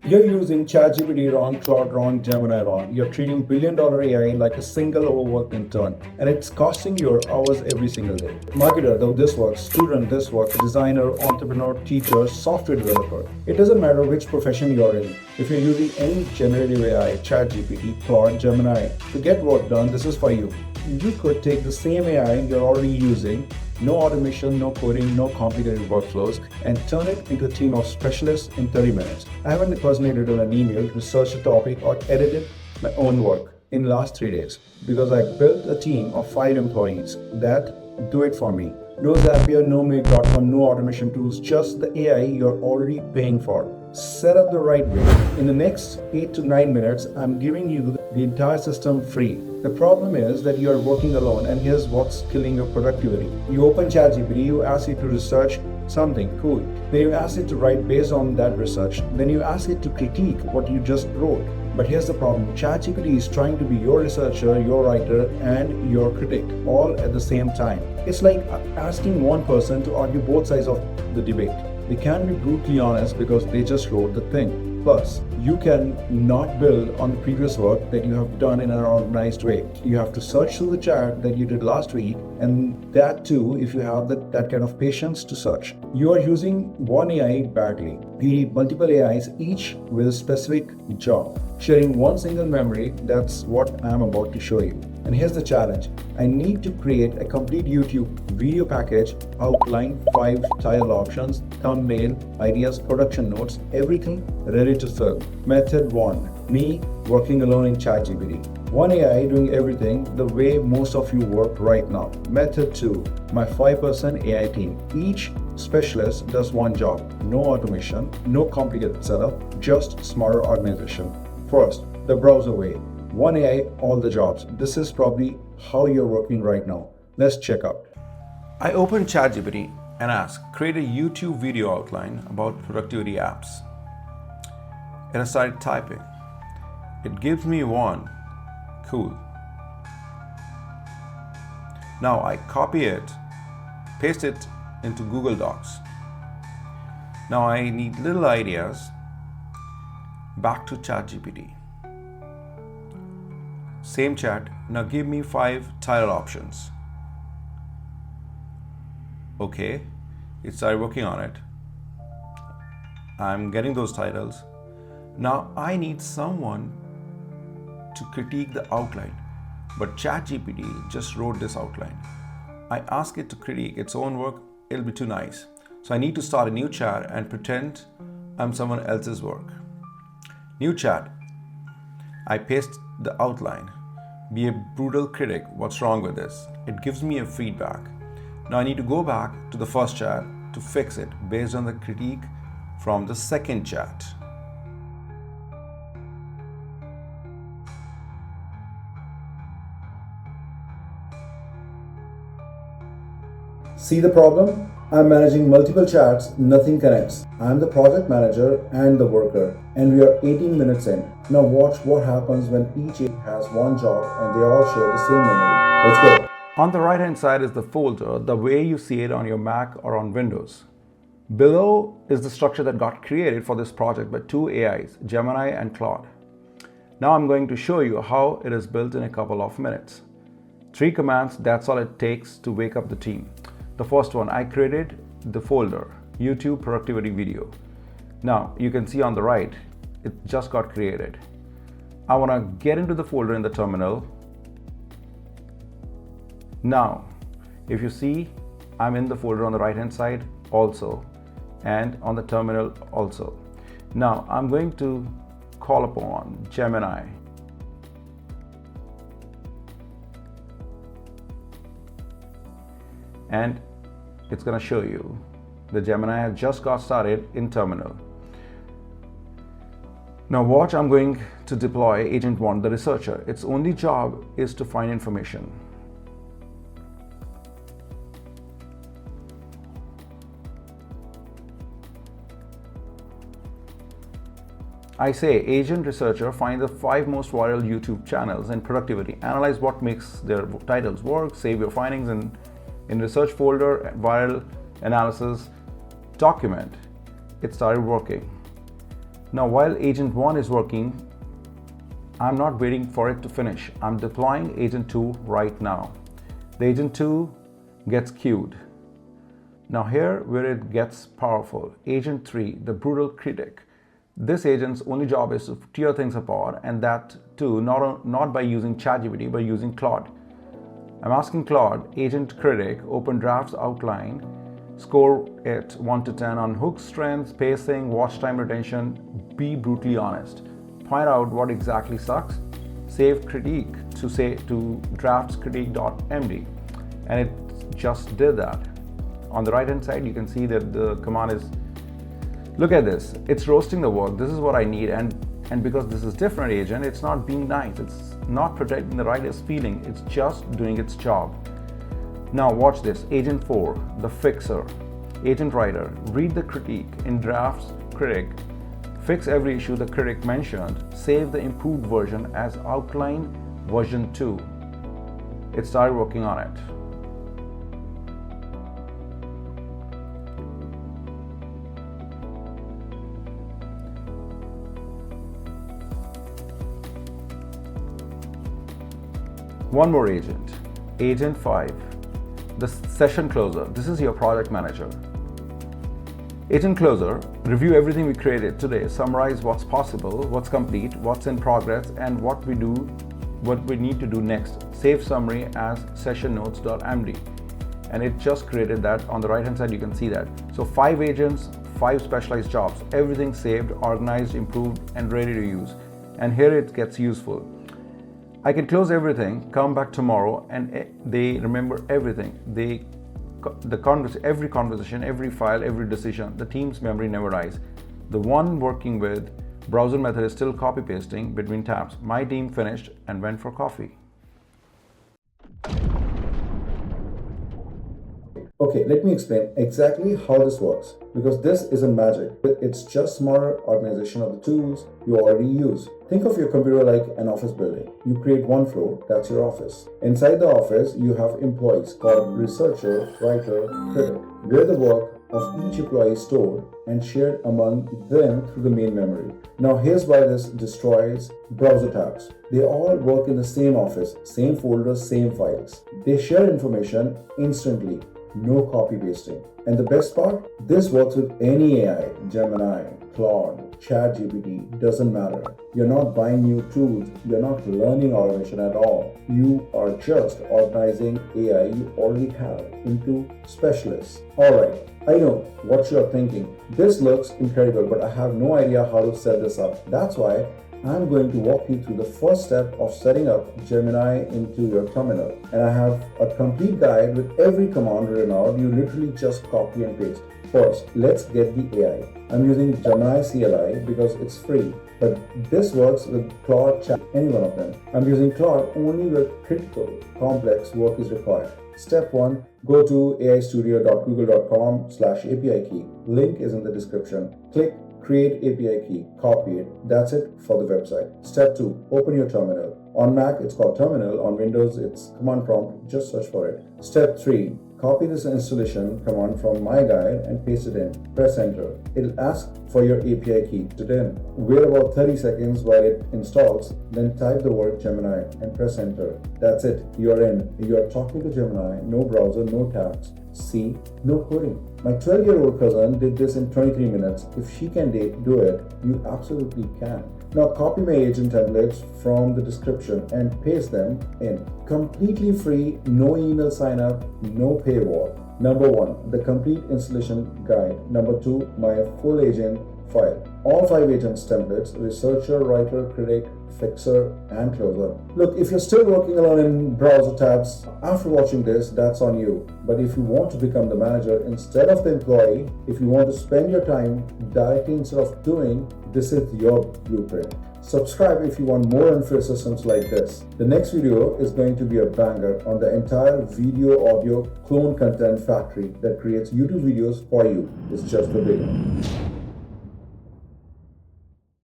You're using ChatGPT wrong, Claude wrong, Gemini wrong. You're treating billion-dollar AI like a single overworked intern, and it's costing your hours every single day. Marketer, though this works, student, this works, designer, entrepreneur, teacher, software developer. It doesn't matter which profession you're in. If you're using any generative AI, ChatGPT, Claude, Gemini, to get work done, this is for you. You could take the same AI you're already using, no automation, no coding, no complicated workflows, and turn it into a team of specialists in 30 minutes. I haven't personally written an email, researched a topic, or edited my own work in the last 3 days because I built a team of 5 employees that do it for me. No Zapier, no Make.com, no automation tools, just the AI you're already paying for. Set up the right way. In the next 8 to 9 minutes, I'm giving you the entire system free. The problem is that you are working alone, and here's what's killing your productivity. You open ChatGPT, you ask it to research something, cool. Then you ask it to write based on that research. Then you ask it to critique what you just wrote. But here's the problem. ChatGPT is trying to be your researcher, your writer, and your critic all at the same time. It's like asking one person to argue both sides of the debate. They can't be brutally honest because they just wrote the thing. Plus, you can not build on the previous work that you have done in an organized way. You have to search through the chat that you did last week, and that too if you have that kind of patience to search. You are using one AI badly. You need multiple AIs, each with a specific job. Sharing one single memory, that's what I'm about to show you. And here's the challenge. I need to create a complete YouTube video package, outline, 5 title options, thumbnail, ideas, production notes, everything ready to film. Method 1. Me working alone in ChatGPT. One AI doing everything the way most of you work right now. Method 2. My 5% AI team. Each specialist does one job. No automation, no complicated setup, just smarter organization. First, the browser way. One AI, all the jobs. This is probably how you're working right now. Let's check out. I open ChatGPT and ask, create a YouTube video outline about productivity apps. And I started typing. It gives me one. Cool. Now I copy it, paste it into Google Docs. Now I need little ideas. Back to ChatGPT. Same chat, now give me 5 title options. Okay, it started working on it. I'm getting those titles. Now I need someone to critique the outline, but ChatGPT just wrote this outline. I ask it to critique its own work, it'll be too nice. So I need to start a new chat and pretend I'm someone else's work. New chat. I paste the outline. Be a brutal critic. What's wrong with this? It gives me a feedback. Now I need to go back to the first chat to fix it based on the critique from the second chat. See the problem? I'm managing multiple chats, nothing connects. I'm the project manager and the worker, and we are 18 minutes in. Now watch what happens when each has one job and they all share the same memory. Let's go. On the right hand side is the folder, the way you see it on your Mac or on Windows. Below is the structure that got created for this project by 2 AIs, Gemini and Claude. Now I'm going to show you how it is built in a couple of minutes. 3 commands, that's all it takes to wake up the team. The first one, I created the folder, YouTube productivity video. Now you can see on the right, it just got created. I want to get into the folder in the terminal. Now, if you see, I'm in the folder on the right hand side also, and on the terminal also. Now I'm going to call upon Gemini. And it's going to show you the Gemini has just got started in terminal. Now watch, I'm going to deploy Agent 1, the researcher. Its only job is to find information. I say, Agent Researcher, find the 5 most viral YouTube channels in productivity. Analyze what makes their titles work, save your findings in research folder, viral analysis, document. It started working. Now, while Agent 1 is working, I'm not waiting for it to finish. I'm deploying Agent 2 right now. The Agent 2 gets queued. Now here where it gets powerful, Agent 3, the brutal critic. This agent's only job is to tear things apart, and that too not by using ChatGPT but using Claude. I'm asking Claude, Agent Critic, open drafts outline, score it 1 to 10 on hook strength, pacing, watch time retention, be brutally honest. Point out what exactly sucks, save critique to draftscritique.md, and it just did that. On the right hand side, you can see that the command is, look at this, it's roasting the work. This is what I need, and because this is different agent, it's not being nice, it's not protecting the writer's feeling, it's just doing its job. Now watch this, Agent 4, the fixer. Agent writer, read the critique in drafts critic, fix every issue the critic mentioned, save the improved version as outline version 2. It started working on it. One more agent, Agent 5, the session closer. This is your project manager. Agent closer, review everything we created today, summarize what's possible, what's complete, what's in progress, and what we need to do next. Save summary as sessionnotes.md. And it just created that. On the right hand side, you can see that. So 5 agents, 5 specialized jobs, everything saved, organized, improved, and ready to use. And here it gets useful. I can close everything, come back tomorrow, and they remember everything. Every conversation, every file, every decision, the team's memory never dies. The one working with browser method is still copy pasting between tabs. My team finished and went for coffee. Okay, let me explain exactly how this works, because this isn't magic. It's just smarter organization of the tools you already use. Think of your computer like an office building. You create one floor, that's your office. Inside the office, you have employees called researcher, writer, critic, where the work of each employee is stored and shared among them through the main memory. Now here's why this destroys browser tabs. They all work in the same office, same folders, same files. They share information instantly. No copy pasting. And the best part, this works with any AI, Gemini, Claude, ChatGPT, doesn't matter. You're not buying new tools, you're not learning automation at all. You are just organizing AI you already have into specialists. Alright, I know what you're thinking. This looks incredible, but I have no idea how to set this up. That's why I'm going to walk you through the first step of setting up Gemini into your terminal. And I have a complete guide with every command written out. You literally just copy and paste. First, let's get the AI. I'm using Gemini CLI because it's free, but this works with Claude, Chat, any one of them. I'm using Claude only where critical, complex work is required. Step 1, go to aistudio.google.com/API key. Link is in the description. Click Create API key, copy it. That's it for the website. Step 2, open your terminal. On Mac, it's called Terminal. On Windows, it's Command Prompt. Just search for it. Step 3, copy this installation command from my guide and paste it in. Press enter. It'll ask for your API key. Put it in. Wait about 30 seconds while it installs. Then type the word Gemini and press enter. That's it. You're in. You're talking to Gemini. No browser, no tabs. See? No coding. My 12-year-old cousin did this in 23 minutes. If she can do it, you absolutely can. Now copy my agent templates from the description and paste them in. Completely free, no email sign up, no paywall. Number 1, the complete installation guide. Number 2, my full agent file. All 5 agents templates, researcher, writer, critic, fixer, and closer. Look, if you're still working alone in browser tabs, after watching this, that's on you. But if you want to become the manager instead of the employee, if you want to spend your time directly instead of doing, this is your blueprint. Subscribe if you want more info systems like this. The next video is going to be a banger on the entire video audio clone content factory that creates YouTube videos for you. It's just the beginning.